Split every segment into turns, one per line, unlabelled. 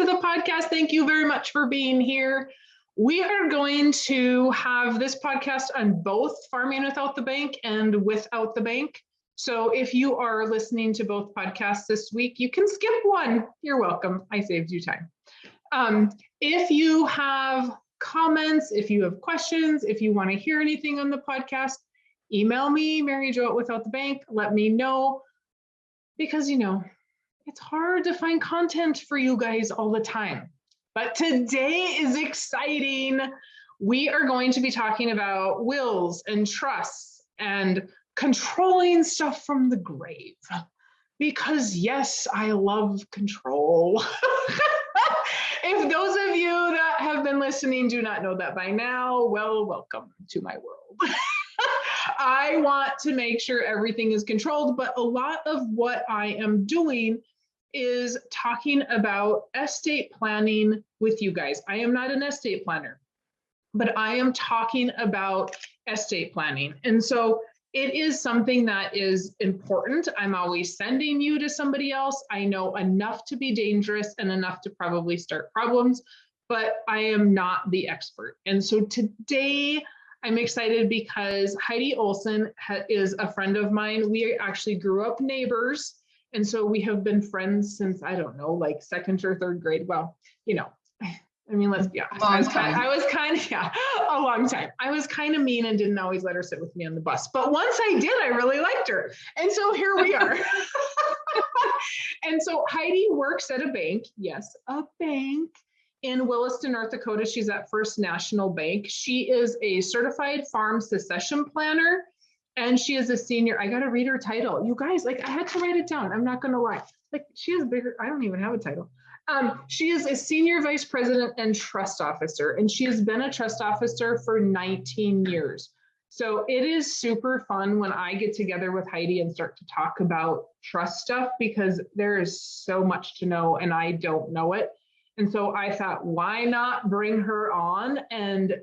to the podcast. Thank you very much for being here. We are going to have this podcast on both Farming Without the Bank and Without the Bank. So if you are listening to both podcasts this week, you can skip one. You're welcome. I saved you time. If you have comments, if you have questions, if you want to hear anything on the podcast, email me, Mary Jo at Without the Bank. Let me know, because, you know, it's hard to find content for you guys all the time. But today is exciting. We are going to be talking about wills and trusts and controlling stuff from the grave. Because yes, I love control. If those of you that have been listening do not know that by now, well, welcome to my world. I want to make sure everything is controlled, but a lot of what I am doing is talking about estate planning with you guys. I am not an estate planner, but I am talking about estate planning. And so it is something that is important. I'm always sending you to somebody else. I know enough to be dangerous and enough to probably start problems, but I am not the expert. And so today I'm excited because Heidi Olson is a friend of mine. We actually grew up neighbors. And so we have been friends since, I don't know, like second or third grade. Well, you know, I mean, let's be honest. I was kind of, a long time. I was kind of mean and didn't always let her sit with me on the bus. But once I did, I really liked her. And so here we are. And so Heidi works at a bank. Yes, a bank in Williston, North Dakota. She's at First National Bank. She is a certified farm succession planner. And she is a senior. I got to read her title. You guys, like, I had to write it down. I'm not going to lie. Like, she is bigger. I don't even have a title. She is a senior vice president and trust officer, and she has been a trust officer for 19 years. So it is super fun when I get together with Heidi and start to talk about trust stuff, because there is so much to know and I don't know it. And so I thought, why not bring her on and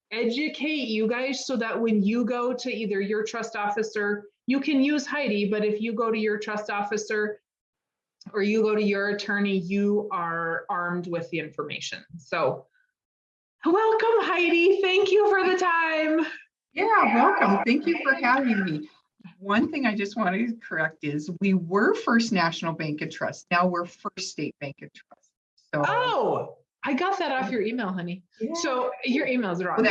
educate you guys so that when you go to either your trust officer, you can use Heidi, but if you go to your trust officer or you go to your attorney, you are armed with the information. So welcome, Heidi. Thank you for the time.
Yeah, welcome. Thank you for having me. One thing I just wanted to correct is we were First National Bank and Trust. Now we're First State Bank and Trust. So,
oh, I got that off your email, honey. Yeah. So your email's wrong.
Well,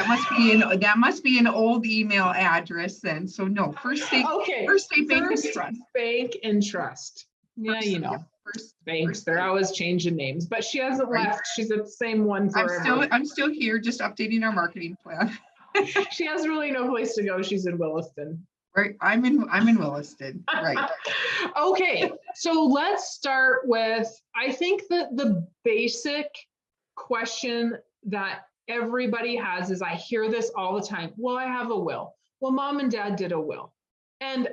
that must be an old email address then. So no, First State. Okay. First State Bank and Trust.
Bank and Trust. Yeah, you know, first banks. They're always changing names, but she hasn't left. She's at the same one forever.
I'm still here, just updating our marketing plan.
She has really no place to go. She's in Williston.
Right. I'm in Williston. Right.
Okay. So let's start with, I think that the basic question that everybody has is, I hear this all the time. Well, I have a will. Well, mom and dad did a will. And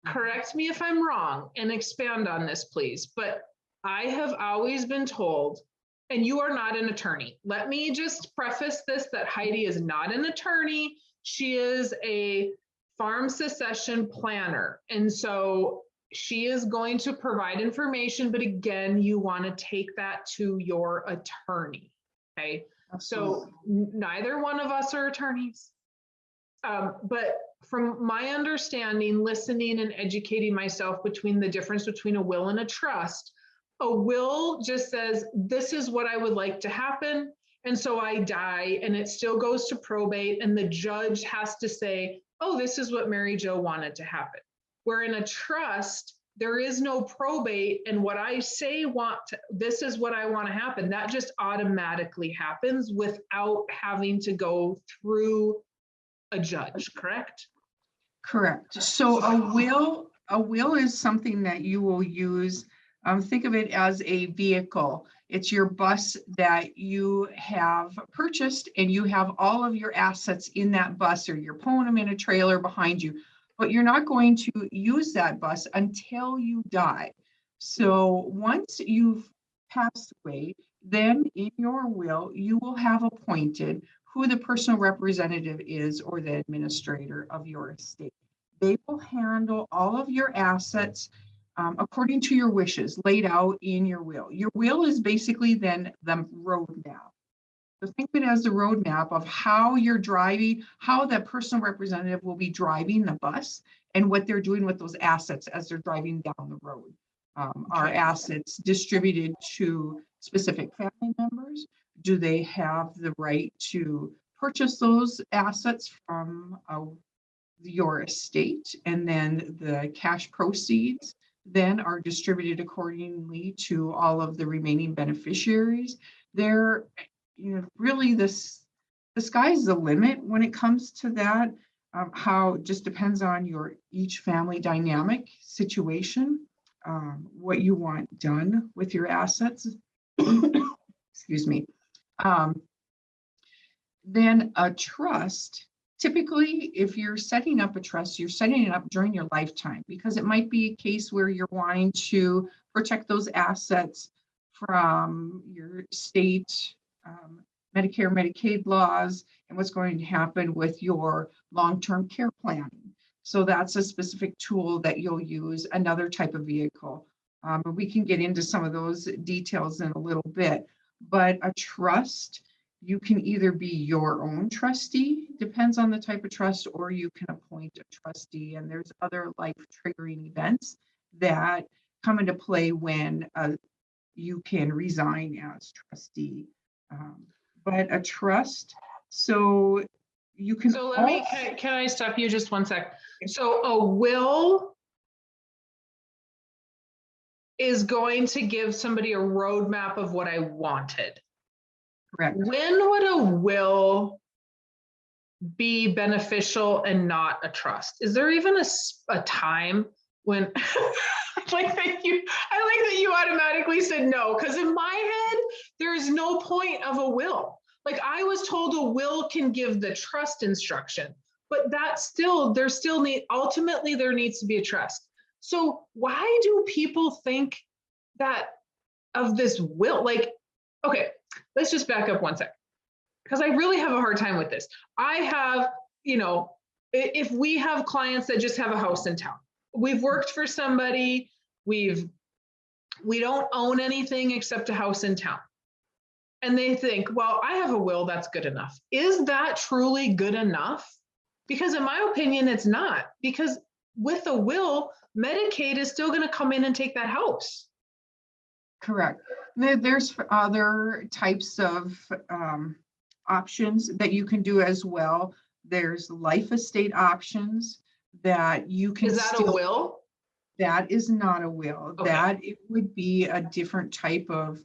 correct me if I'm wrong and expand on this, please. But I have always been told, and you are not an attorney. Let me just preface this, that Heidi is not an attorney. She is a farm succession planner. And so she is going to provide information, but again, you want to take that to your attorney, okay? Absolutely. So neither one of us are attorneys. But from my understanding, listening and educating myself between the difference between a will and a trust, a will just says, this is what I would like to happen. And so I die, and it still goes to probate, and the judge has to say, oh, this is what Mary Jo wanted to happen. Where in a trust, there is no probate, and what I say this is what I want to happen, that just automatically happens without having to go through a judge, correct?
Correct. So a will is something that you will use. Think of it as a vehicle. It's your bus that you have purchased, and you have all of your assets in that bus, or you're pulling them in a trailer behind you, but you're not going to use that bus until you die. So once you've passed away, then in your will, you will have appointed who the personal representative is, or the administrator of your estate. They will handle all of your assets. according to your wishes laid out in your will. Your will is basically then the roadmap. So think of it as the roadmap of how you're driving, how that personal representative will be driving the bus and what they're doing with those assets as they're driving down the road. Are assets distributed to specific family members? Do they have the right to purchase those assets from your estate? And then the cash proceeds then are distributed accordingly to all of the remaining beneficiaries. They're, really the sky's the limit when it comes to that. How it just depends on your each family dynamic situation, what you want done with your assets. Excuse me. Then a trust, typically, if you're setting up a trust, you're setting it up during your lifetime, because it might be a case where you're wanting to protect those assets from your state Medicare, Medicaid laws, and what's going to happen with your long-term care planning. So that's a specific tool that you'll use, another type of vehicle. But we can get into some of those details in a little bit. But a trust, you can either be your own trustee, depends on the type of trust, or you can appoint a trustee. And there's other life triggering events that come into play when you can resign as trustee. But a trust, so you can.
So can I stop you just one sec? So a will is going to give somebody a roadmap of what I wanted.
Correct.
When would a will be beneficial and not a trust? Is there even a time when I like that you automatically said no, because in my head there is no point of a will. Like, I was told a will can give the trust instruction, but ultimately there needs to be a trust. So why do people think that of this will? Like, okay, let's just back up one sec, because I really have a hard time with this. I have, if we have clients that just have a house in town, we've worked for somebody, we don't own anything except a house in town. And they think, well, I have a will, that's good enough. Is that truly good enough? Because in my opinion, it's not. Because with a will, Medicaid is still going to come in and take that house.
Correct. There's other types of options that you can do as well. There's life estate options that you can.
Is that a will?
That is not a will.
Okay.
That it would be a different type of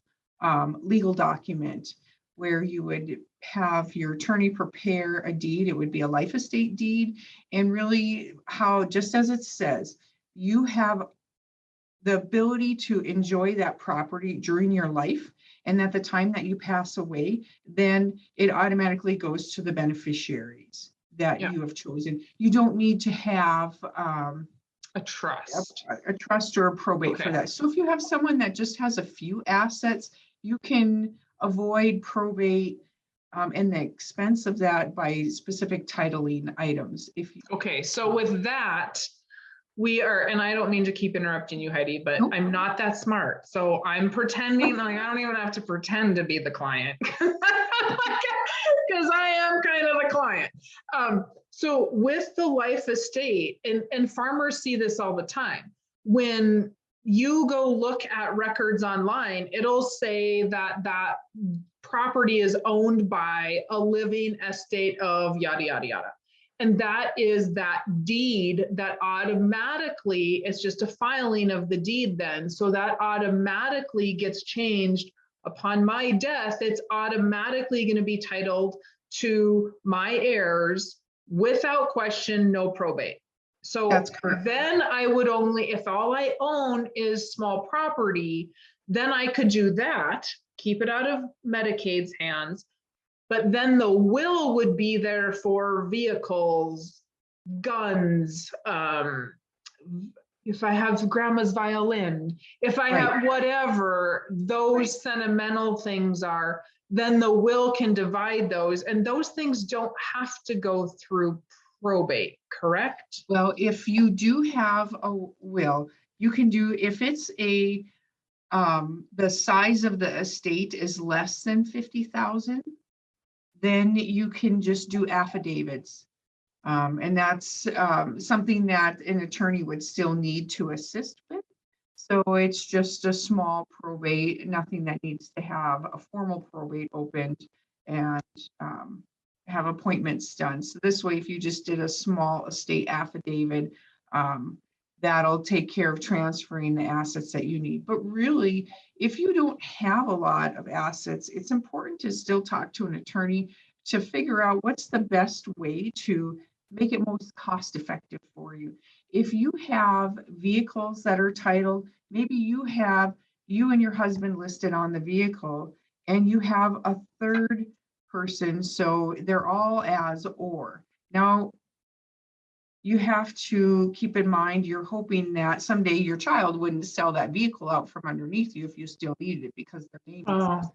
legal document where you would have your attorney prepare a deed. It would be a life estate deed. And really, how, just as it says, you have the ability to enjoy that property during your life. And at the time that you pass away, then it automatically goes to the beneficiaries that you have chosen. You don't need to have
a trust,
a trust or a probate for that. So if you have someone that just has a few assets, you can avoid probate and the expense of that by specific titling items.
So with that, we are, and I don't mean to keep interrupting you, Heidi, but nope. I'm not that smart. So I'm pretending, like, I don't even have to pretend to be the client because I am kind of the client. So with the life estate, and farmers see this all the time. When you go look at records online, it'll say that that property is owned by a living estate of yada, yada, yada. And that is that deed that automatically, it's just a filing of the deed then. So that automatically gets changed upon my death. It's automatically going to be titled to my heirs without question, no probate. So then I would only, if all I own is small property, then I could do that, keep it out of Medicaid's hands. But then the will would be there for vehicles, guns, if I have grandma's violin, if I have whatever those sentimental things are, then the will can divide those. And those things don't have to go through probate, correct?
Well, if you do have a will, You can do, if it's the size of the estate is less than 50,000, then you can just do affidavits. And that's something that an attorney would still need to assist with. So it's just a small probate, nothing that needs to have a formal probate opened and have appointments done. So this way, if you just did a small estate affidavit, that'll take care of transferring the assets that you need. But really, if you don't have a lot of assets, it's important to still talk to an attorney to figure out what's the best way to make it most cost effective for you. If you have vehicles that are titled, maybe you and your husband listed on the vehicle and you have a third person, so they're all as or. Now, you have to keep in mind, you're hoping that someday your child wouldn't sell that vehicle out from underneath you if you still needed it because their name is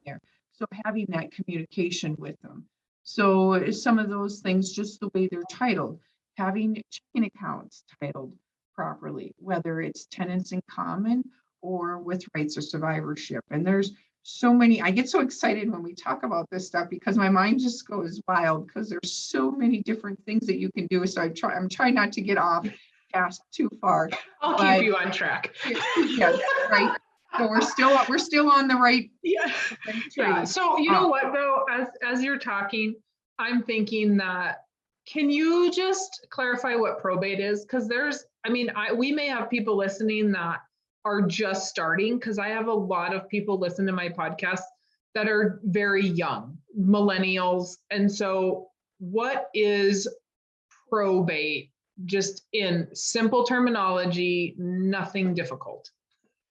there. So having that communication with them. So some of those things, just the way they're titled, having checking accounts titled properly, whether it's tenants in common or with rights of survivorship. And there's so many, I get so excited when we talk about this stuff because my mind just goes wild because there's so many different things that you can do. So I'm trying not to get off past too far.
I'll keep you on track.
Yeah, right. So we're still on the right.
Yeah. Yeah. So you know what though, as you're talking, I'm thinking that, can you just clarify what probate is? Because we may have people listening that are just starting, because I have a lot of people listen to my podcast that are very young, millennials. And so what is probate, just in simple terminology, nothing difficult?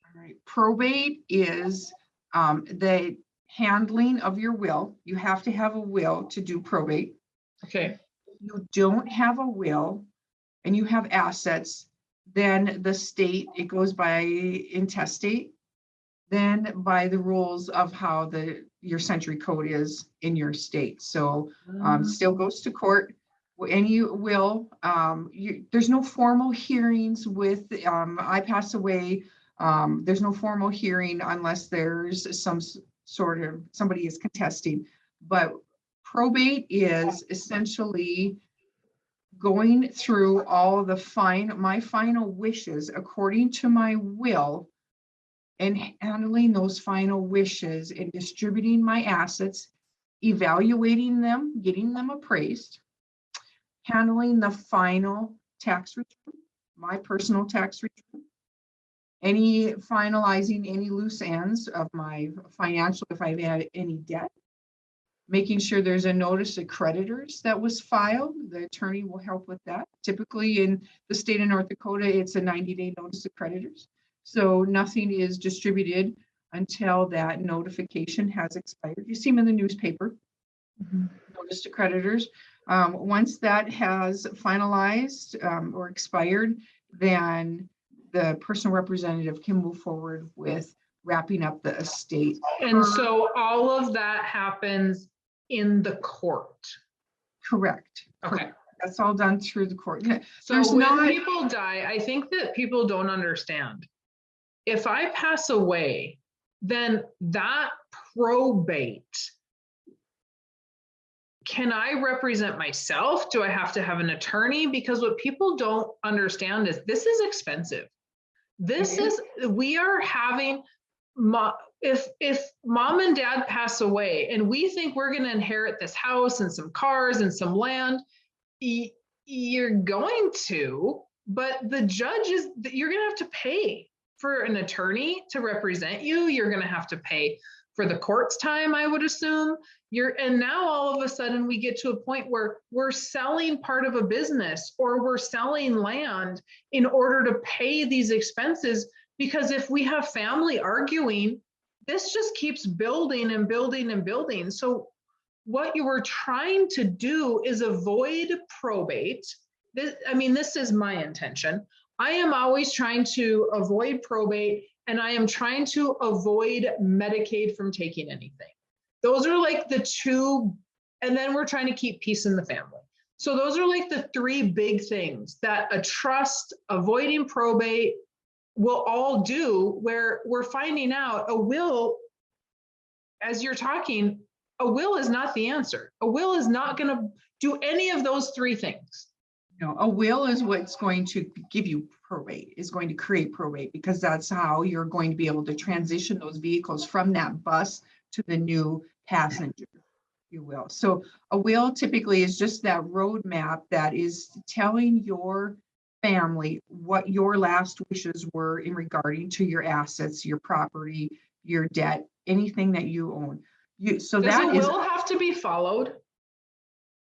All right. Probate is the handling of your will. You have to have a will to do probate.
Okay.
If you don't have a will and you have assets, then the state, it goes by intestate, then by the rules of how your century code is in your state. So still goes to court. Any will, there's no formal hearings with, I pass away, there's no formal hearing unless there's some sort of, somebody is contesting. But probate is essentially going through all my final wishes according to my will and handling those final wishes and distributing my assets, evaluating them, getting them appraised, handling the final tax return, my personal tax return, finalizing any loose ends of my financial, if I've had any debt, making sure there's a notice of creditors that was filed. The attorney will help with that. Typically in the state of North Dakota, it's a 90-day notice of creditors. So nothing is distributed until that notification has expired. You see them in the newspaper, notice to creditors. Once that has finalized or expired, then the personal representative can move forward with wrapping up the estate.
And so all of that happens in the court.
Correct.
Okay.
Correct. That's all done through the court.
So when people die, I think that people don't understand. If I pass away, then that probate, can I represent myself? Do I have to have an attorney? Because what people don't understand is this is expensive. We are having, if mom and dad pass away and we think we're going to inherit this house and some cars and some land, you're going to, but the judge you're going to have to pay for an attorney to represent you. You're going to have to pay for the court's time, I would assume. And now all of a sudden we get to a point where we're selling part of a business or we're selling land in order to pay these expenses, because if we have family arguing, this just keeps building and building and building. So what you were trying to do is avoid probate. This is my intention. I am always trying to avoid probate, and I am trying to avoid Medicaid from taking anything. Those are like the two, and then we're trying to keep peace in the family. So those are like the three big things: that a trust, avoiding probate, will all do, where we're finding out a will, as you're talking, a will is not the answer. A will is not going to do any of those three things.
No, a will is what's going to give you probate, is going to create probate, because that's how you're going to be able to transition those vehicles from that bus to the new passenger, you will. So a will typically is just that roadmap that is telling your family what your last wishes were in regarding to your assets, your property, your debt, anything that you own. So
Does
that
a
is,
will have to be followed?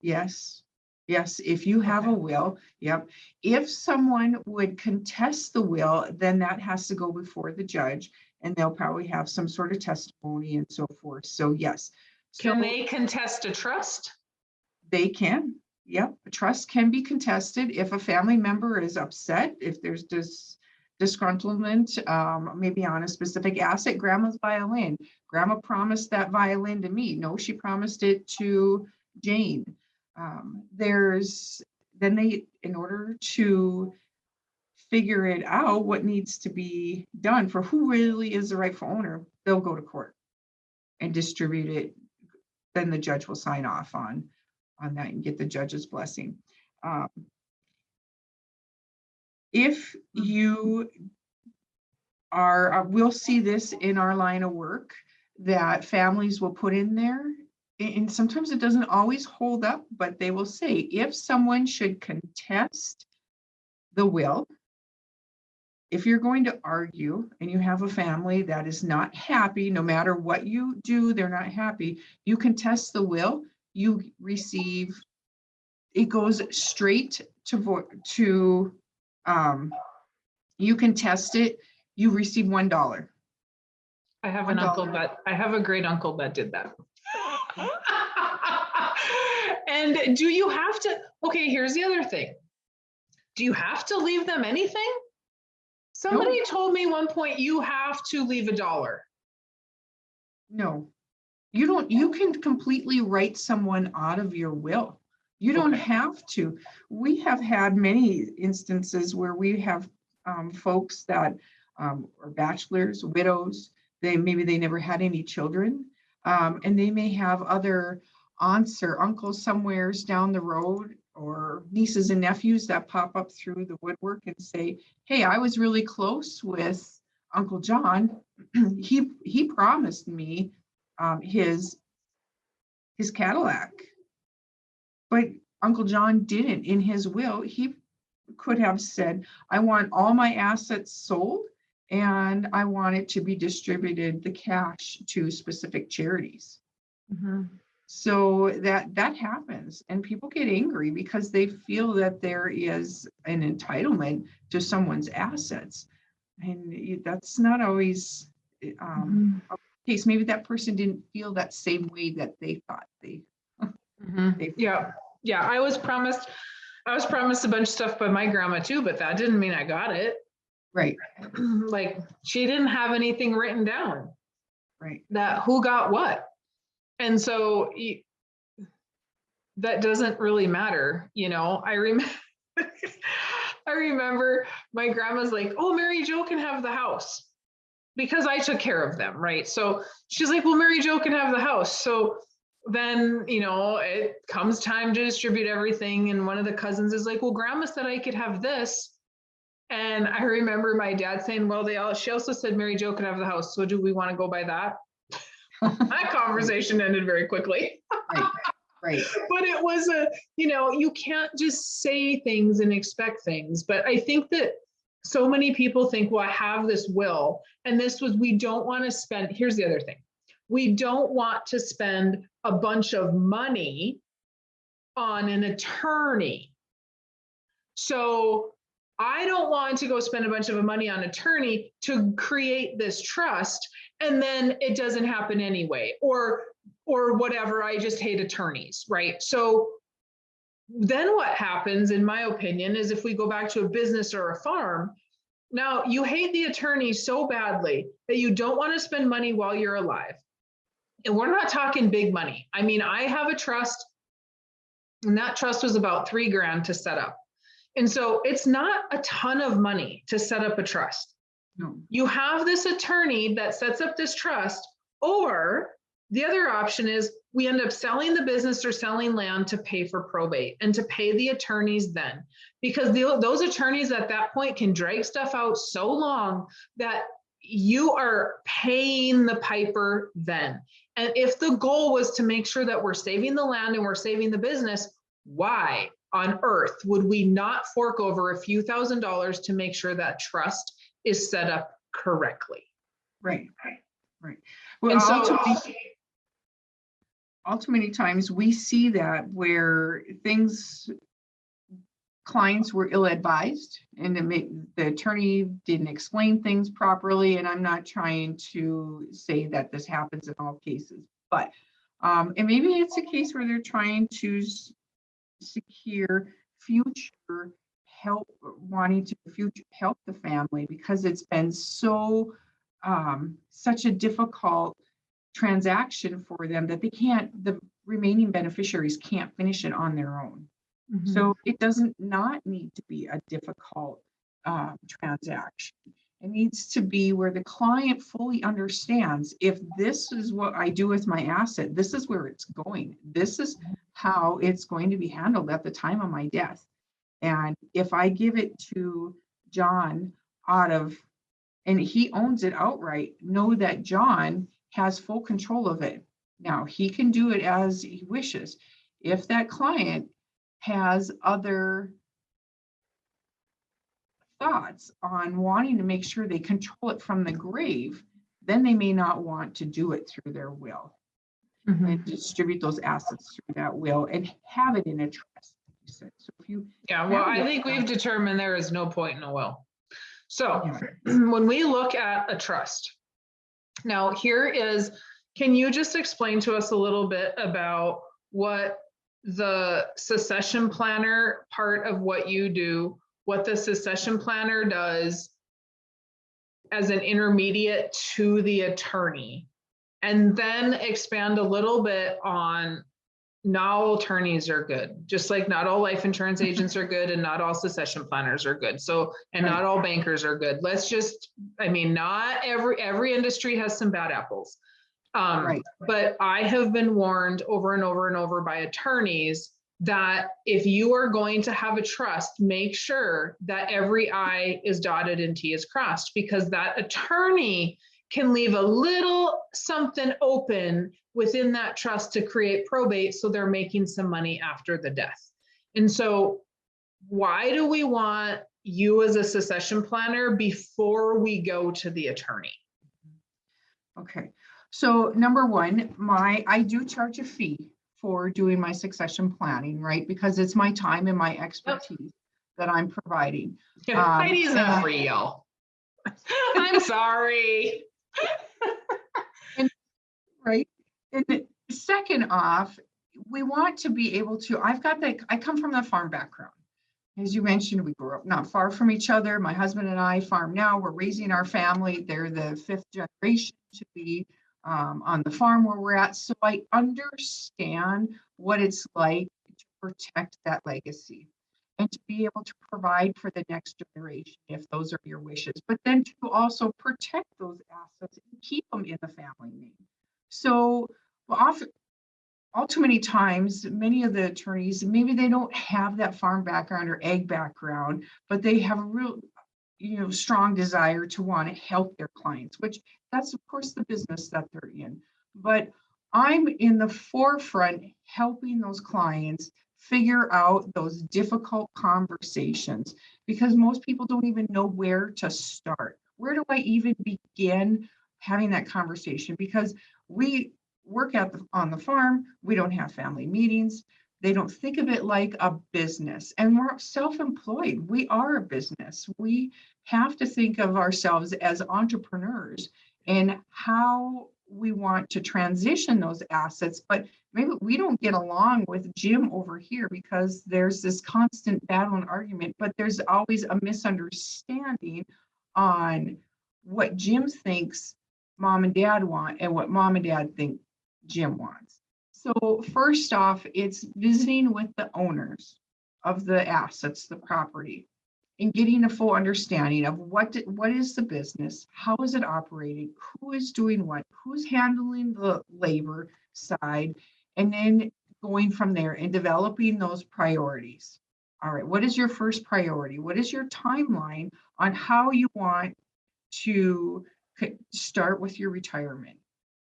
yes. Yes, if you have a will, yep. If someone would contest the will, then that has to go before the judge, and they'll probably have some sort of testimony and so forth. So yes. So
Can they contest a trust?
they can, yep. A trust can be contested if a family member is upset, if there's disgruntlement, maybe on a specific asset. Grandma's violin. Grandma promised that violin to me. No, she promised it to Jane. In order to figure it out, what needs to be done for who really is the rightful owner, they'll go to court and distribute it. Then the judge will sign off on that and get the judge's blessing. If you are, we'll see this in our line of work, that families will put in there, and sometimes it doesn't always hold up, but they will say, if someone should contest the will, if you're going to argue and you have a family that is not happy, no matter what you do, they're not happy, you contest the will, you receive, it goes straight to you contest it, you receive $1.
I have an uncle that, I have a great uncle that did that. And do you have to, okay, here's the other thing. Do you have to leave them anything? Somebody told me one point you have to leave $1.
No, you don't. You can completely write someone out of your will. You don't have to. We have had many instances where we have folks that are bachelors, widows. Maybe they never had any children, and they may have other aunts or uncles somewheres down the road, or nieces and nephews that pop up through the woodwork and say, hey, I was really close with Uncle John. He promised me his Cadillac, but Uncle John didn't. In his will, he could have said, I want all my assets sold, and I want it to be distributed, the cash, to specific charities.
Mm-hmm.
So that happens, and people get angry because they feel that there is an entitlement to someone's assets, and that's not always a case. Maybe that person didn't feel that same way that they thought they.
Yeah. I was promised a bunch of stuff by my grandma too, but that didn't mean I got it.
Right.
Like, she didn't have anything written down.
Right.
That who got what. And so that doesn't really matter, you know. I remember my grandma's like, oh, Mary Jo can have the house, because I took care of them, right? So she's like, well, Mary Jo can have the house. So then, you know, it comes time to distribute everything, and one of the cousins is like, well, Grandma said I could have this. And I remember my dad saying, well, she also said Mary Jo could have the house, so do we want to go by that? That conversation ended very quickly.
Right.
But it was you can't just say things and expect things. But I think that so many people think, well, I have this will, and we don't want to spend, here's the other thing. We don't want to spend a bunch of money on an attorney. So I don't want to go spend a bunch of money on an attorney to create this trust, and then it doesn't happen anyway, or whatever. I just hate attorneys, right? So then what happens, in my opinion, is if we go back to a business or a farm, now you hate the attorney so badly that you don't want to spend money while you're alive. And we're not talking big money. I mean, I have a trust, and that trust was about $3,000 to set up. And so it's not a ton of money to set up a trust.
No.
You have this attorney that sets up this trust, or the other option is we end up selling the business or selling land to pay for probate and to pay the attorneys then, because those attorneys at that point can drag stuff out so long that you are paying the piper then. And if the goal was to make sure that we're saving the land and we're saving the business, why on earth would we not fork over a few $1,000s to make sure that trust is set up correctly?
Right. Well, and so ultimately times we see that where clients were ill-advised and the attorney didn't explain things properly. And I'm not trying to say that this happens in all cases, but and maybe it's a case where they're trying to secure future help, wanting to help the family because it's been so such a difficult transaction for them that the remaining beneficiaries can't finish it on their own. Mm-hmm. So it doesn't not need to be a difficult transaction. It needs to be where the client fully understands, if this is what I do with my asset, this is where it's going. This is how it's going to be handled at the time of my death. And if I give it to John and he owns it outright, know that John has full control of it. Now, he can do it as he wishes. If that client has other thoughts on wanting to make sure they control it from the grave, then they may not want to do it through their will. Mm-hmm. And distribute those assets through that will and have it in a trust. So if
I think we've determined there is no point in a will. So when we look at a trust, now can you just explain to us a little bit about what the succession planner part of what you do, what the succession planner does as an intermediate to the attorney, and then expand a little bit on not all attorneys are good, just like not all life insurance agents are good and not all succession planners are good. So, and not all bankers are good. Not every industry has some bad apples. But I have been warned over and over and over by attorneys that if you are going to have a trust, make sure that every I is dotted and T is crossed, because that attorney can leave a little something open within that trust to create probate, so they're making some money after the death. And so why do we want you as a succession planner before we go to the attorney?
Okay, so number one, I do charge a fee for doing my succession planning, right? Because it's my time and my expertise that I'm providing.
Heidi's not real. I'm sorry.
Right. And second off, we want to be able to, I come from the farm background. As you mentioned, we grew up not far from each other. My husband and I farm now. We're raising our family. They're the fifth generation to be on the farm where we're at. So I understand what it's like to protect that legacy and to be able to provide for the next generation if those are your wishes, but then to also protect those assets and keep them in the family name. So too many times, many of the attorneys, maybe they don't have that farm background or ag background, but they have a real, strong desire to want to help their clients, which that's of course the business that they're in. But I'm in the forefront helping those clients figure out those difficult conversations, because most people don't even know where to start. Where do I even begin having that conversation? Because we work on the farm, we don't have family meetings. They don't think of it like a business, and we're self-employed. We are a business. We have to think of ourselves as entrepreneurs and how we want to transition those assets. But maybe we don't get along with Jim over here because there's this constant battle and argument, but there's always a misunderstanding on what Jim thinks mom and dad want and what mom and dad think Jim wants. So first off, it's visiting with the owners of the assets, the property, and getting a full understanding of what is the business, how is it operating, who is doing what, who's handling the labor side, and then going from there and developing those priorities. All right, what is your first priority? What is your timeline on how you want to start with your retirement?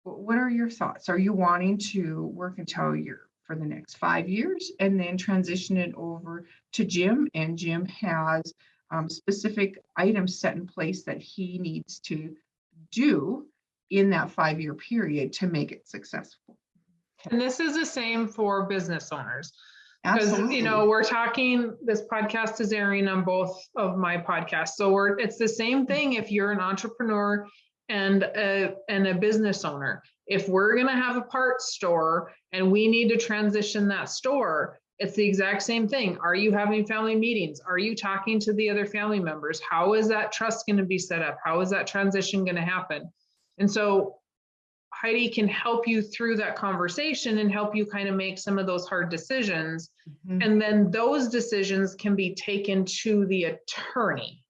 What are your thoughts? Are you wanting to work until you're for the next 5 years and then transition it over to Jim? And Jim has specific items set in place that he needs to do in that 5-year period to make it successful.
And this is the same for business owners. Because,
Absolutely.
you know, we're talking, this podcast is airing on both of my podcasts. So it's the same thing if you're an entrepreneur and a business owner. If we're going to have a parts store and we need to transition that store, it's the exact same thing. Are you having family meetings? Are you talking to the other family members? How is that trust going to be set up? How is that transition going to happen? And so Heidi can help you through that conversation and help you kind of make some of those hard decisions. Mm-hmm. And then those decisions can be taken to the attorney.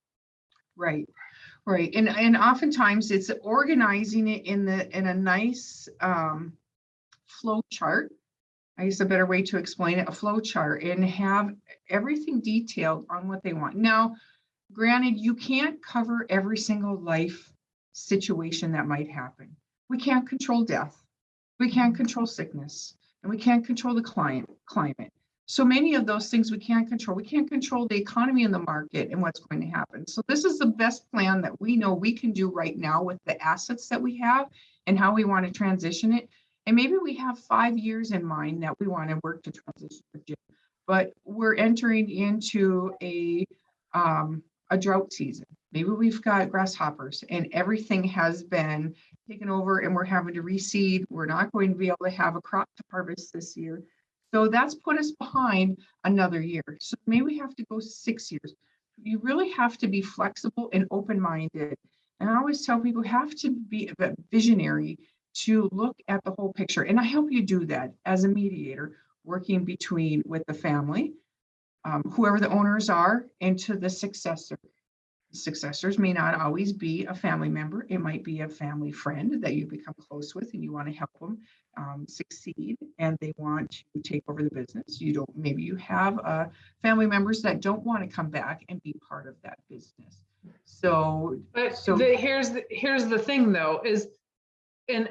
Right. Right. And oftentimes it's organizing it in a nice flow chart. I guess a better way to explain it, a flow chart, and have everything detailed on what they want. Now, granted, you can't cover every single life situation that might happen. We can't control death. We can't control sickness, and we can't control the climate. So many of those things we can't control. We can't control the economy and the market and what's going to happen. So this is the best plan that we know we can do right now with the assets that we have and how we want to transition it. And maybe we have 5 years in mind that we want to work to transition for Jim, but we're entering into a drought season. Maybe we've got grasshoppers and everything has been taken over and we're having to reseed. We're not going to be able to have a crop to harvest this year. So that's put us behind another year. So maybe we have to go 6 years. You really have to be flexible and open-minded. And I always tell people have to be a visionary to look at the whole picture. And I help you do that as a mediator, working with the family, whoever the owners are, and to the successor. Successors may not always be a family member. It might be a family friend that you become close with and you want to help them succeed and they want to take over the business. Maybe you have family members that don't want to come back and be part of that business.
Here's the thing though, is, and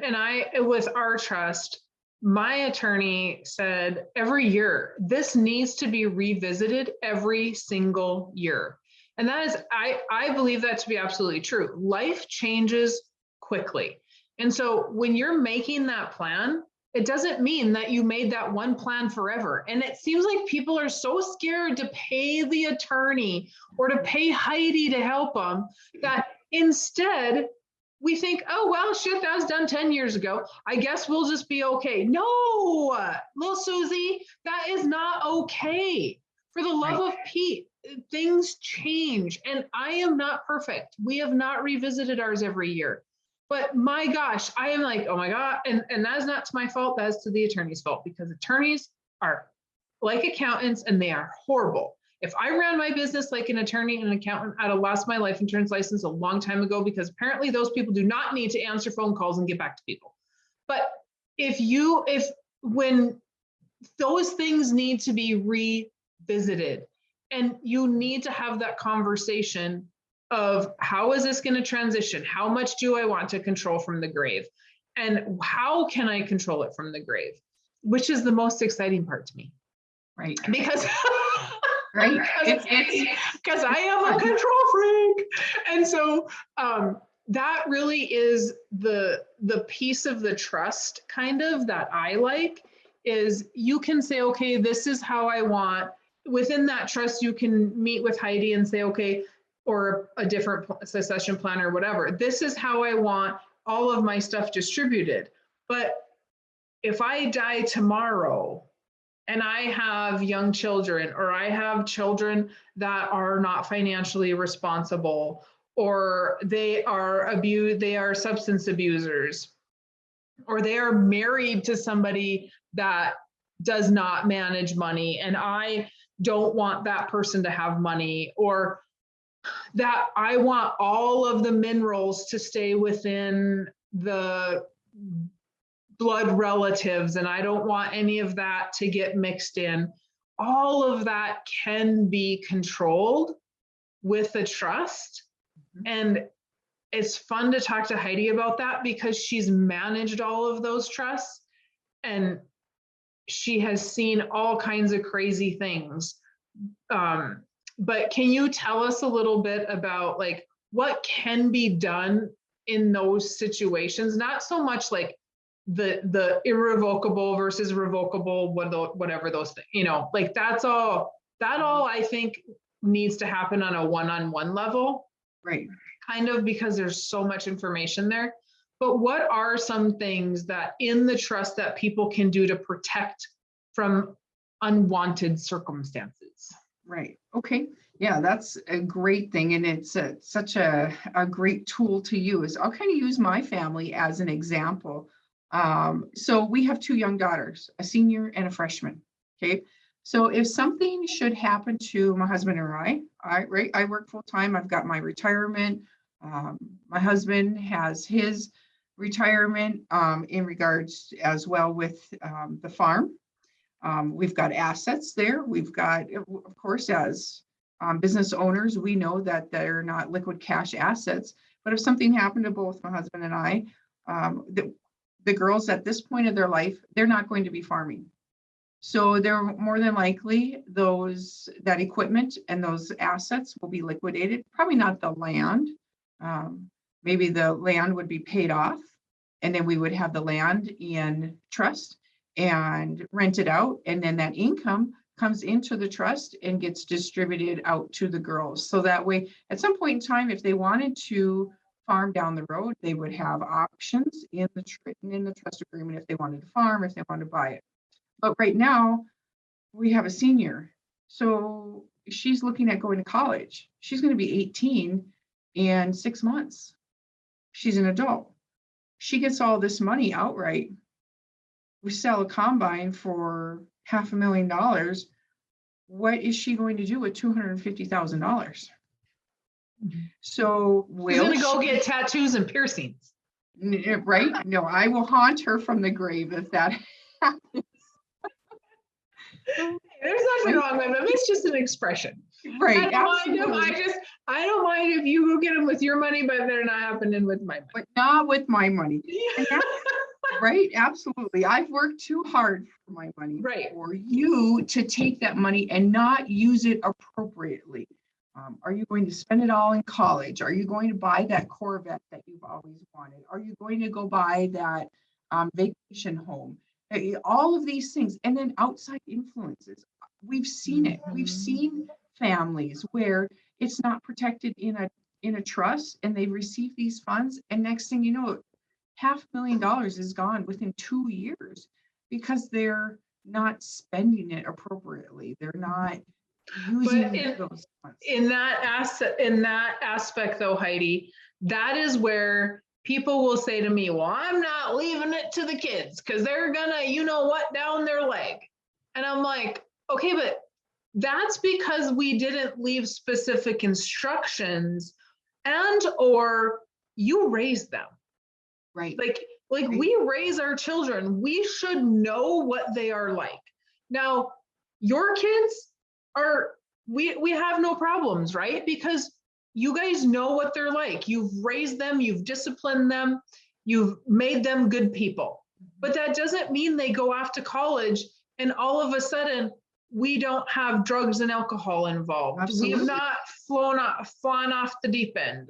with our trust, my attorney said every year, this needs to be revisited every single year. And that is, I believe that to be absolutely true. Life changes quickly. And so when you're making that plan, it doesn't mean that you made that one plan forever. And it seems like people are so scared to pay the attorney or to pay Heidi to help them that instead we think, oh, well, shit, that was done 10 years ago. I guess we'll just be okay. No, little Susie, that is not okay. For the love of Pete, things change and I am not perfect. We have not revisited ours every year, but my gosh, I am like, oh my God. And that is not to my fault. That is to the attorney's fault because attorneys are like accountants and they are horrible. If I ran my business like an attorney and an accountant, I'd have lost my life insurance license a long time ago because apparently those people do not need to answer phone calls and get back to people. But when those things need to be revisited, and you need to have that conversation of how is this going to transition? How much do I want to control from the grave? And how can I control it from the grave? Which is the most exciting part to me.
Right.
Because
right.
Because I am a control freak. And so that really is the piece of the trust kind of that I like is you can say, okay, this is how I want. Within that trust, you can meet with Heidi and say, okay, or a different succession plan or whatever. This is how I want all of my stuff distributed. But if I die tomorrow and I have young children or I have children that are not financially responsible or they are substance abusers or they are married to somebody that does not manage money and I don't want that person to have money, or that I want all of the minerals to stay within the blood relatives, and I don't want any of that to get mixed in. All of that can be controlled with a trust. And it's fun to talk to Heidi about that because she's managed all of those trusts and she has seen all kinds of crazy things. But can you tell us a little bit about like what can be done in those situations? Not so much like the irrevocable versus revocable, whatever those things, you know, like that all I think needs to happen on a one-on-one level.
Right.
Kind of, because there's so much information there. But what are some things that in the trust that people can do to protect from unwanted circumstances?
Right. Okay. Yeah, that's a great thing. And it's such a great tool to use. I'll kind of use my family as an example. So we have two young daughters, a senior and a freshman. Okay. So if something should happen to my husband or I work full time. I've got my retirement. My husband has his retirement in regards as well with the farm. We've got assets there. We've got, of course, as business owners, we know that they're not liquid cash assets. But if something happened to both my husband and I, the girls at this point of their life, they're not going to be farming. So they're more than likely that equipment and those assets will be liquidated. Probably not the land. Maybe the land would be paid off, and then we would have the land in trust and rent it out, and then that income comes into the trust and gets distributed out to the girls. So that way, at some point in time, if they wanted to farm down the road, they would have options in the trust agreement if they wanted to farm, if they wanted to buy it. But right now, we have a senior. So she's looking at going to college. She's going to be 18 in 6 months. She's an adult. She gets all this money outright. We sell a combine for $500,000. What is she going to do with $250,000? So
she's going to go get tattoos and piercings.
Right? No, I will haunt her from the grave if that happens.
There's nothing wrong with them. It's just an expression.
Right.
I don't mind if you go get them with your money, but they're not happening with my money.
But not with my money. Right. Absolutely. I've worked too hard for my money.
Right.
For you to take that money and not use it appropriately. Are you going to spend it all in college? Are you going to buy that Corvette that you've always wanted? Are you going to go buy that vacation home? All of these things. And then outside influences. We've seen it. We've seen families where it's not protected in a trust, and they receive these funds, and next thing you know, $500,000 is gone within 2 years because they're not spending it appropriately. They're not using those funds.
In that aspect though, Heidi, that is where people will say to me, well, I'm not leaving it to the kids because they're gonna, you know what, down their leg. And I'm like, okay, but that's because we didn't leave specific instructions or you raised them.
Right.
Like we raise our children. We should know what they are like. Now, your kids we have no problems, right? Because you guys know what they're like. You've raised them, you've disciplined them, you've made them good people. But that doesn't mean they go off to college and all of a sudden we don't have drugs and alcohol involved.
Absolutely.
We have not flying off the deep end,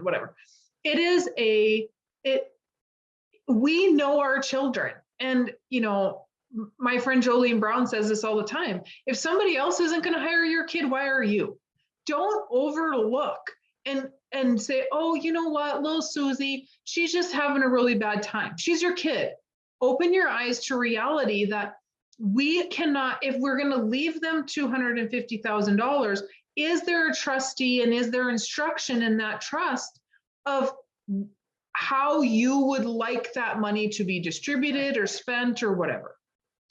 whatever. We know our children. And, you know, my friend Jolene Brown says this all the time. If somebody else isn't going to hire your kid, why are you? Don't overlook and say, oh, you know what, little Susie, she's just having a really bad time. She's your kid. Open your eyes to reality that we cannot, if we're going to leave them $250,000, is there a trustee and is there instruction in that trust of how you would like that money to be distributed or spent or whatever?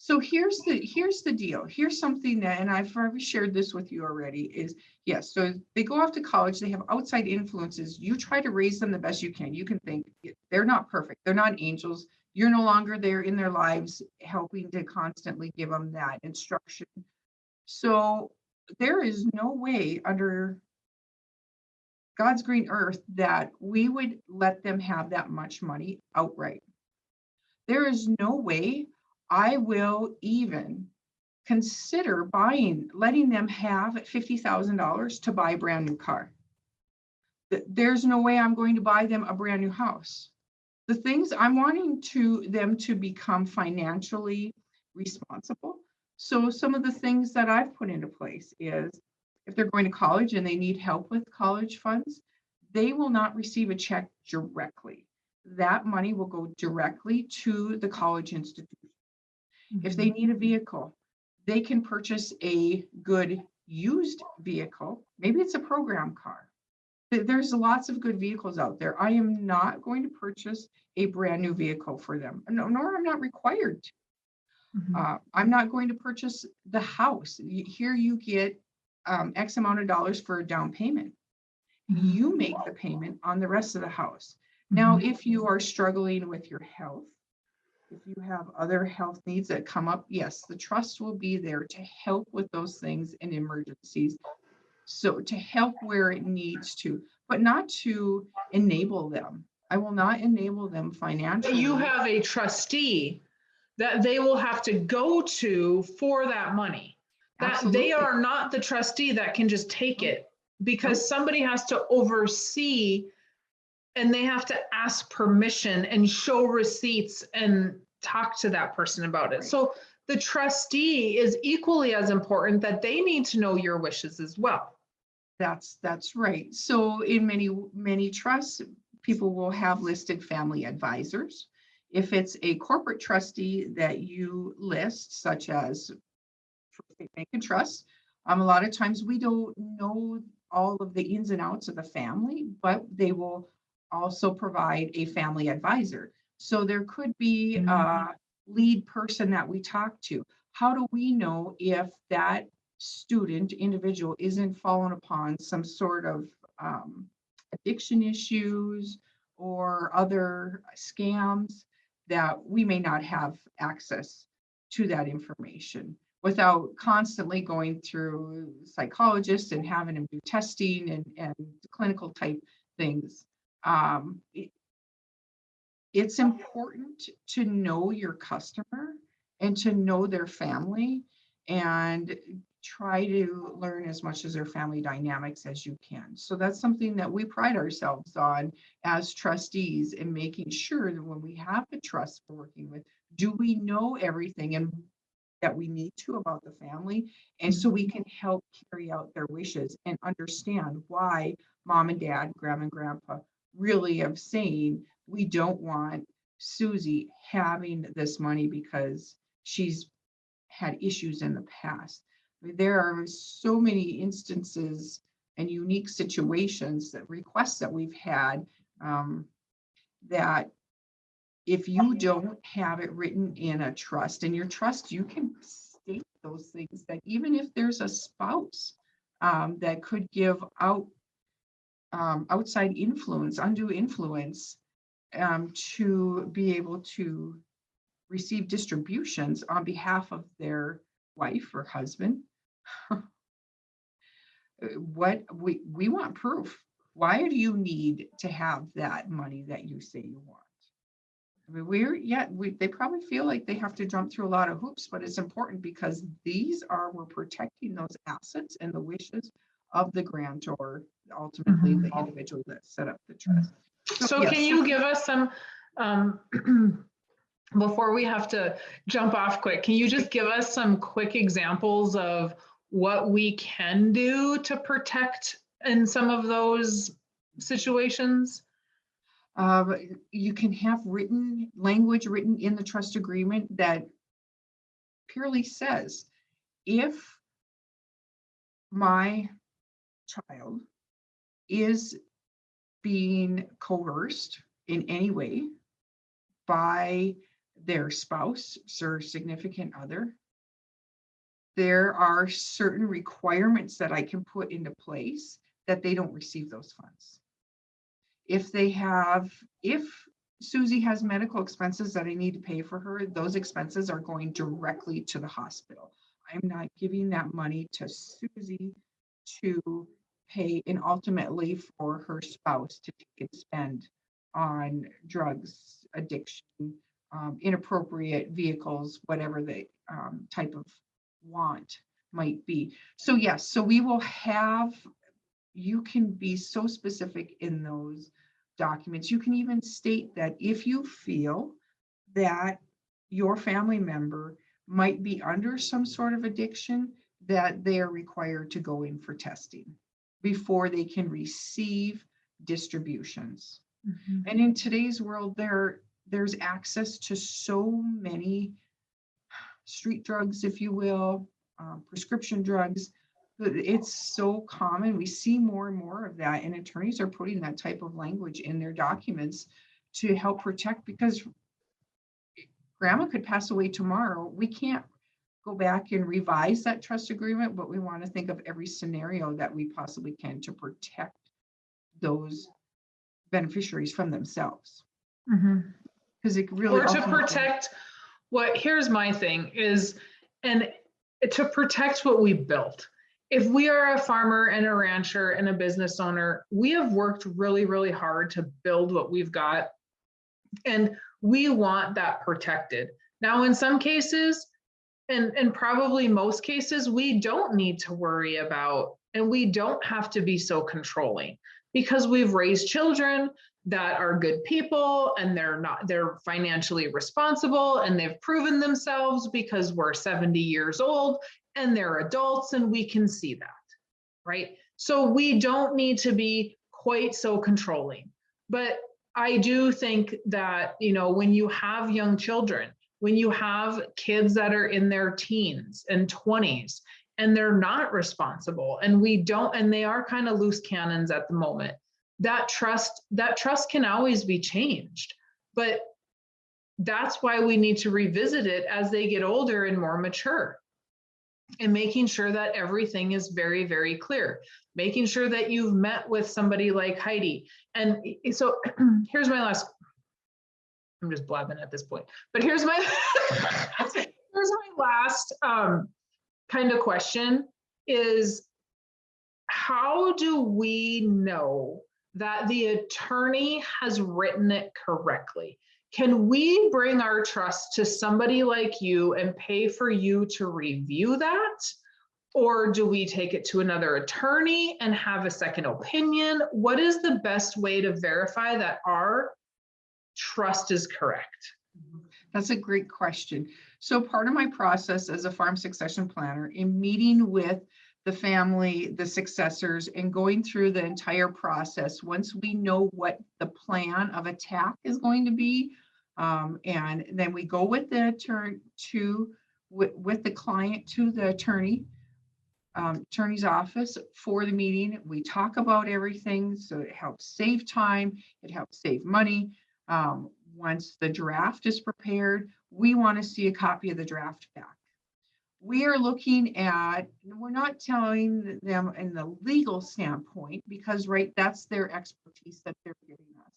So here's the deal. Here's something that, and I've already shared this with you already, is yes, so they go off to college, they have outside influences. You try to raise them the best you can. You can think they're not perfect, they're not angels. You're no longer there in their lives helping to constantly give them that instruction. So there is no way under God's green earth that we would let them have that much money outright. There is no way I will even consider letting them have $50,000 to buy a brand new car. There's no way I'm going to buy them a brand new house. The things I'm wanting them to become financially responsible. So some of the things that I've put into place is if they're going to college and they need help with college funds, they will not receive a check directly. That money will go directly to the college institution. Mm-hmm. If they need a vehicle, they can purchase a good used vehicle. Maybe it's a program car. There's lots of good vehicles out there. I am not going to purchase a brand new vehicle for them, nor I'm not required to. Mm-hmm. I'm not going to purchase the house. Here you get X amount of dollars for a down payment. Mm-hmm. You make the payment on the rest of the house. Mm-hmm. Now, if you are struggling with your health, if you have other health needs that come up, yes, the trust will be there to help with those things in emergencies. So to help where it needs to, but not to enable them. I will not enable them financially.
You have a trustee that they will have to go to for that money. That Absolutely. They are not the trustee that can just take it, because somebody has to oversee and they have to ask permission and show receipts and talk to that person about it. Right. So the trustee is equally as important, that they need to know your wishes as well.
That's right. So in many trusts, people will have listed family advisors. If it's a corporate trustee that you list, such as Bank and Trust, a lot of times we don't know all of the ins and outs of the family, but they will also provide a family advisor. So there could be a lead person that we talk to. How do we know if that individual isn't fallen upon some sort of addiction issues or other scams that we may not have access to that information without constantly going through psychologists and having them do testing and clinical type things. It's important to know your customer and to know their family and try to learn as much as their family dynamics as you can. So that's something that we pride ourselves on as trustees, in making sure that when we have the trust we're working with, do we know everything and that we need to about the family? And so we can help carry out their wishes and understand why mom and dad, grandma and grandpa really are saying, we don't want Susie having this money because she's had issues in the past. There are so many instances and unique situations, that requests that we've had, that if you don't have it written in a trust, in your trust, you can state those things, that even if there's a spouse that could give out outside influence, undue influence, to be able to receive distributions on behalf of their wife or husband. What we want proof. Why do you need to have that money that you say you want? I mean, they probably feel like they have to jump through a lot of hoops, but it's important because we're protecting those assets and the wishes of the grantor, ultimately the individual that set up the trust.
So yes. Can you give us some, before we have to jump off quick, can you just give us some quick examples of what we can do to protect in some of those situations?
You can have language written in the trust agreement that purely says, if my child is being coerced in any way by their spouse or significant other, there are certain requirements that I can put into place that they don't receive those funds. If Susie has medical expenses that I need to pay for her, those expenses are going directly to the hospital. I'm not giving that money to Susie to pay and ultimately for her spouse to take and spend on drugs, addiction, inappropriate vehicles, whatever the type of want might be. So yes, so we will have, you can be so specific in those documents. You can even state that if you feel that your family member might be under some sort of addiction, that they are required to go in for testing before they can receive distributions. Mm-hmm. And in today's world, there's access to so many street drugs, if you will, prescription drugs. It's so common. We see more and more of that, and attorneys are putting that type of language in their documents to help protect, because grandma could pass away tomorrow. We can't go back and revise that trust agreement, but we want to think of every scenario that we possibly can to protect those beneficiaries from themselves. Because it really,
or to protect here's my thing is, and to protect what we built. If we are a farmer and a rancher and a business owner, we have worked really, really hard to build what we've got, and we want that protected. Now, in some cases, and probably most cases, we don't need to worry about, and we don't have to be so controlling, because we've raised children that are good people, and they're financially responsible, and they've proven themselves because we're 70 years old and they're adults, and we can see that, right? So we don't need to be quite so controlling. But I do think that, when you have young children, when you have kids that are in their teens and 20s, and they're not responsible, and they are kind of loose cannons at the moment, that trust can always be changed. But that's why we need to revisit it as they get older and more mature, and making sure that everything is very, very clear, making sure that you've met with somebody like Heidi. And so here's my last, I'm just blabbing at this point, but here's my last kind of question is, how do we know that the attorney has written it correctly? Can we bring our trust to somebody like you and pay for you to review that? Or do we take it to another attorney and have a second opinion? What is the best way to verify that our trust is correct?
That's a great question. So part of my process as a farm succession planner, in meeting with the family, the successors, and going through the entire process, once we know what the plan of attack is going to be, and then we go with the attorney with the client to the attorney's office for the meeting. We talk about everything, so it helps save time, it helps save money. Once the draft is prepared, we want to see a copy of the draft back. We are looking at, we're not telling them in the legal standpoint, because that's their expertise that they're giving us.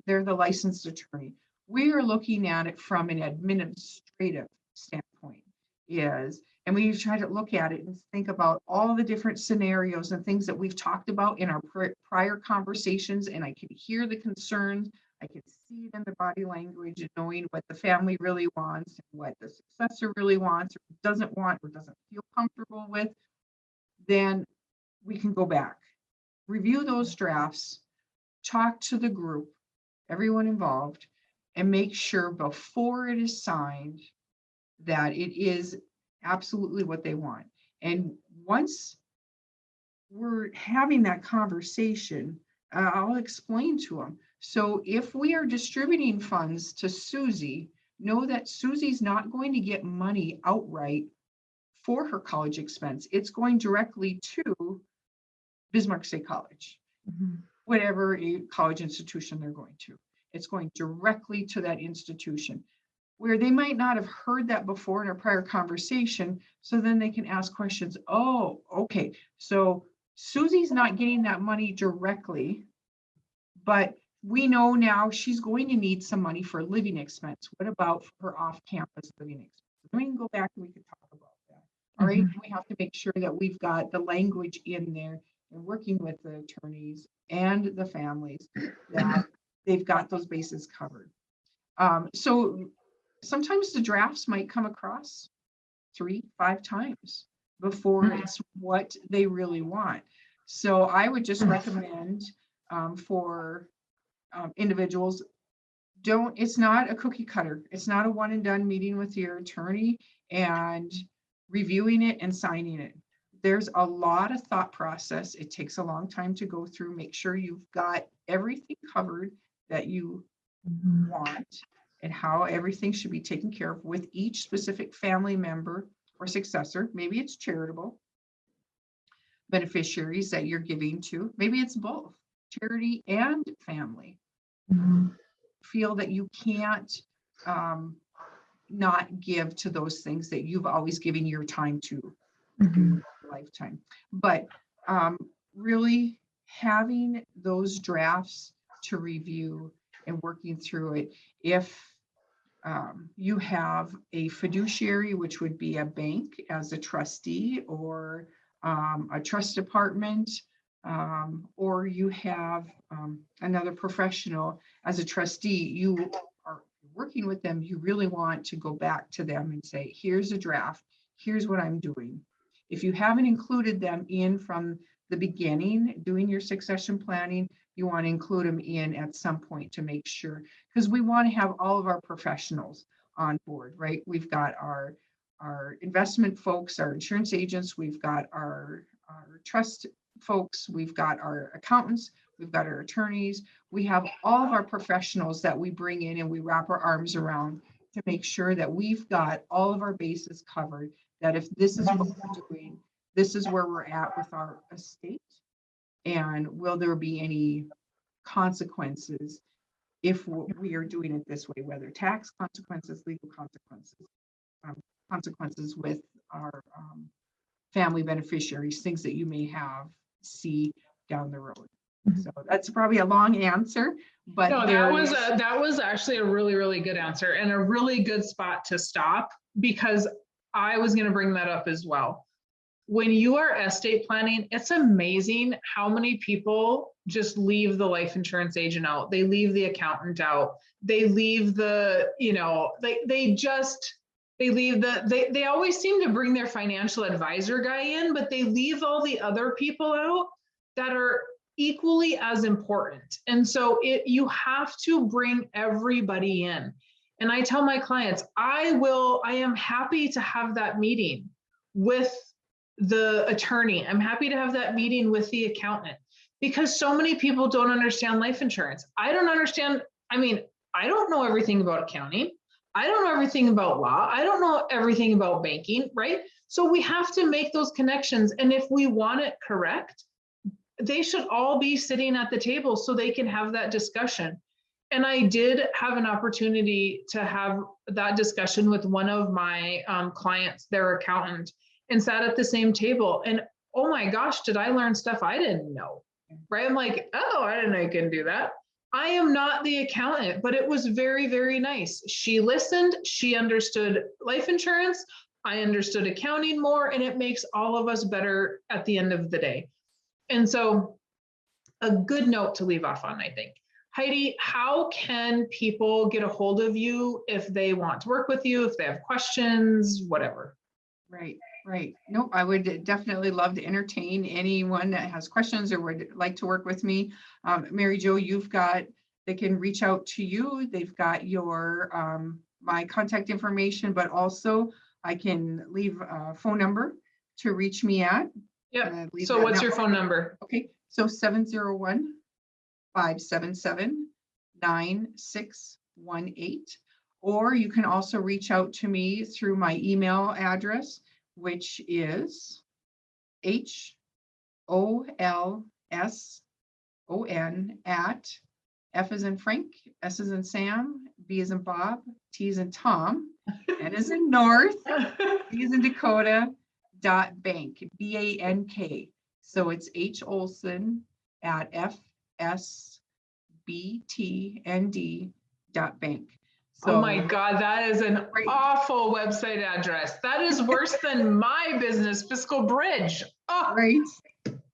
They're the licensed attorney. We are looking at it from an administrative standpoint, and we try to look at it and think about all the different scenarios and things that we've talked about in our prior conversations, and I can hear the concerns. I can see it in the body language, and knowing what the family really wants and what the successor really wants or doesn't want or doesn't feel comfortable with. Then we can go back, review those drafts, talk to the group, everyone involved, and make sure before it is signed that it is absolutely what they want. And once we're having that conversation, I'll explain to them. So if we are distributing funds to Susie, know that Susie's not going to get money outright for her college expense. It's going directly to Bismarck State College, whatever college institution they're going to. It's going directly to that institution. where they might not have heard that before in a prior conversation. So then they can ask questions. Oh, okay. So Susie's not getting that money directly, but we know now she's going to need some money for living expense. What about for her off-campus living expense? Then we can go back and we can talk about that. All right. We have to make sure that we've got the language in there and working with the attorneys and the families that they've got those bases covered. So sometimes the drafts might come across 3-5 times before it's what they really want. So I would just recommend for individuals, it's not a cookie cutter. It's not a one and done meeting with your attorney and reviewing it and signing it. There's a lot of thought process. It takes a long time to go through, make sure you've got everything covered that you want and how everything should be taken care of with each specific family member or successor. Maybe it's charitable beneficiaries that you're giving to. Maybe it's both charity and family. Feel that you can't not give to those things that you've always given your time to lifetime. But really having those drafts to review and working through it. If you have a fiduciary, which would be a bank as a trustee or a trust department, or you have another professional as a trustee, you are working with them, you really want to go back to them and say, here's a draft, here's what I'm doing. If you haven't included them in from the beginning, doing your succession planning, you want to include them in at some point to make sure, because we want to have all of our professionals on board, right? We've got our investment folks, our insurance agents, we've got our trust folks, we've got our accountants, we've got our attorneys, we have all of our professionals that we bring in and we wrap our arms around to make sure that we've got all of our bases covered, that if this is what we're doing, this is where we're at with our estate, and will there be any consequences if we are doing it this way, whether tax consequences, legal consequences with our family beneficiaries, things that you may see down the road. So that's probably a long answer, but
no, that was actually a really, really good answer and a really good spot to stop, because I was going to bring that up as well. When you are estate planning, it's amazing how many people just leave the life insurance agent out. They leave the accountant out. They leave the, they always seem to bring their financial advisor guy in, but they leave all the other people out that are equally as important. And so you have to bring everybody in. And I tell my clients, I am happy to have that meeting with the attorney. I'm happy to have that meeting with the accountant, because so many people don't understand life insurance. I don't know everything about accounting. I don't know everything about law. I don't know everything about banking, right? So we have to make those connections. And if we want it correct, they should all be sitting at the table so they can have that discussion. And I did have an opportunity to have that discussion with one of my clients, their accountant, and sat at the same table. And oh my gosh, did I learn stuff I didn't know, right? I'm like, oh, I didn't know you can do that. I am not the accountant, but it was very, very nice. She listened, she understood life insurance, I understood accounting more, and it makes all of us better at the end of the day. And so a good note to leave off on, I think. Heidi, how can people get a hold of you if they want to work with you, if they have questions, whatever?
Right. No, I would definitely love to entertain anyone that has questions or would like to work with me. Mary Jo, they can reach out to you. They've got your my contact information, but also I can leave a phone number to reach me at.
Yeah. So what's your phone number?
Okay. So 701-577-9618. Or you can also reach out to me through my email address, which is HOLSON at F as in Frank, S as in Sam, B as in Bob, T as in Tom, N as in North, D as in Dakota, .bank, BANK. So it's H Olson at FSBTND.bank. So,
oh my God, that is an awful website address. That is worse than my business, Fiscal Bridge. Oh.
Right.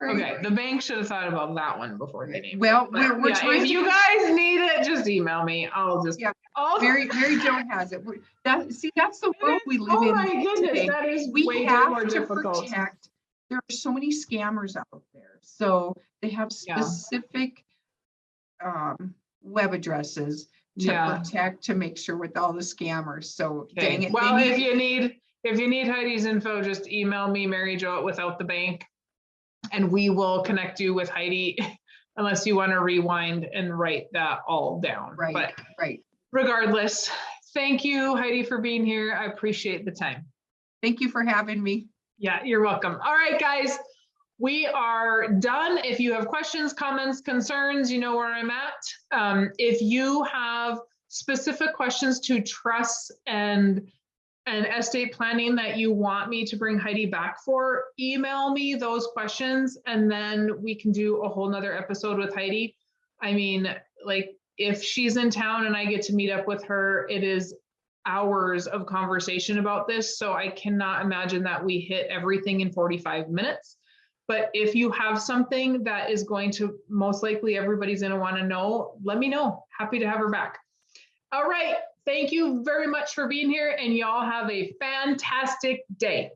Okay, the bank should have thought about that one before they named
well,
it.
we're trying
if you guys need it, just email me. I'll just
Mary Jo has it. That's the world we live in.
Oh my goodness,
today.
that is
We
way
have
more
to
difficult.
protect. There are so many scammers out there, so they have specific web addresses to protect, to make sure with all the scammers. So dang it.
Well, if you need Heidi's info, just email me, Mary Jo Without the Bank, and we will connect you with Heidi, unless you want to rewind and write that all down.
Right.
Regardless, thank you, Heidi, for being here. I appreciate the time.
Thank you for having me.
Yeah, you're welcome. All right, guys, we are done. If you have questions, comments, concerns, you know where I'm at. If you have specific questions to trusts and estate planning that you want me to bring Heidi back for, email me those questions, and then we can do a whole nother episode with Heidi. I mean, like, if she's in town and I get to meet up with her, it is hours of conversation about this. So I cannot imagine that we hit everything in 45 minutes. But if you have something that is going to, most likely everybody's going to want to know, let me know. Happy to have her back. All right. Thank you very much for being here, and y'all have a fantastic day.